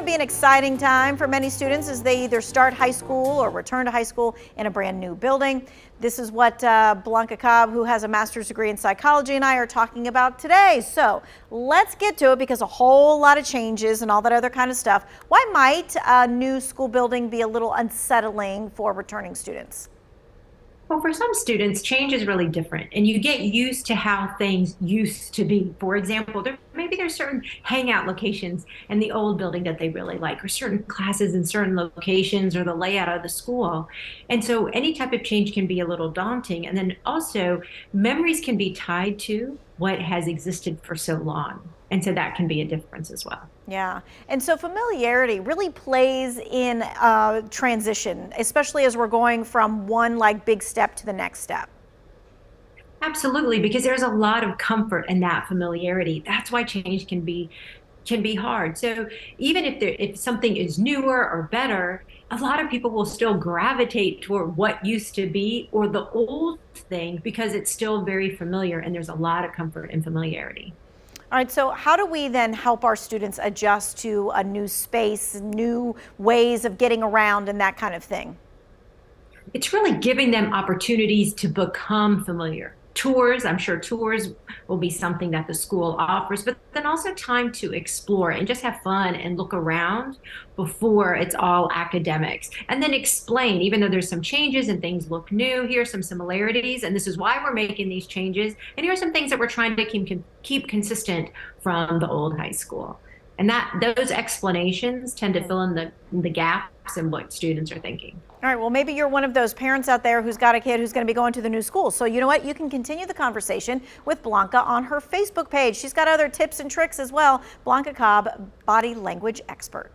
be an exciting time for many students as they either start high school or return to high school in a brand new building. This is what Blanca Cobb, who has a master's degree in psychology, and I are talking about today. So let's get to it, because a whole lot of changes and all that other kind of stuff. Why might a new school building be a little unsettling for returning students? Well, for some students, change is really different, and you get used to how things used to be. For example, maybe there's certain hangout locations in the old building that they really like, or certain classes in certain locations, or the layout of the school. And so any type of change can be a little daunting. And then also, memories can be tied to what has existed for so long. And so that can be a difference as well. Yeah, and so familiarity really plays in transition, especially as we're going from one big step to the next step. Absolutely, because there's a lot of comfort in that familiarity. That's why change can be hard. So even if something is newer or better, a lot of people will still gravitate toward what used to be or the old thing because it's still very familiar, and there's a lot of comfort in familiarity. All right, so how do we then help our students adjust to a new space, new ways of getting around and that kind of thing? It's really giving them opportunities to become familiar. Tours, I'm sure tours will be something that the school offers, but then also time to explore and just have fun and look around before it's all academics. And then explain, even though there's some changes and things look new, here are some similarities, and this is why we're making these changes. And here are some things that we're trying to keep consistent from the old high school. And those explanations tend to fill in the gaps in what students are thinking. All right, well, maybe you're one of those parents out there who's got a kid who's going to be going to the new school. So you know what? You can continue the conversation with Blanca on her Facebook page. She's got other tips and tricks as well. Blanca Cobb, body language expert.